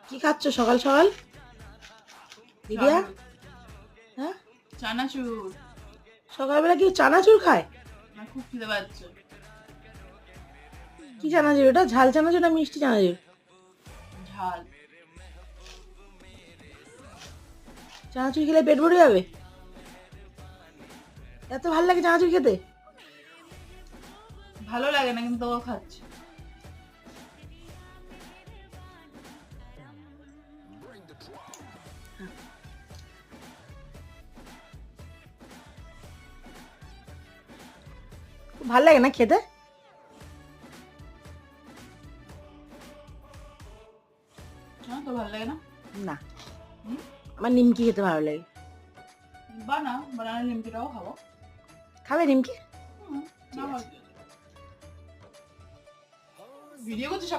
কি খাচ্ছ সকাল সকাল দিদিয়া? হ্যাঁ, চানাচুর। সকালবেলা কি চানাচুর খায়? আমার খুব খিদে পাচ্ছে। কি চানাচুর ওটা? ঝাল চানাচুর না মিষ্টি চানাচুর? ঝাল। চানাচুর খেলে পেট ভরে যাবে? এত ভালো লাগে চানাচুর খেতে? ভালো লাগে না কিন্তু তবুও খাচ্ছি। খুব ভালো লাগে না খেতে? হ্যাঁ, তো ভালো লাগে না? না, হুম? আমার নিমকি খেতে ভালো লাগে। বানানো নিমকিটাও খাবো। খাবে নিমকি? হুম, না ভালো ভিডিও করছিস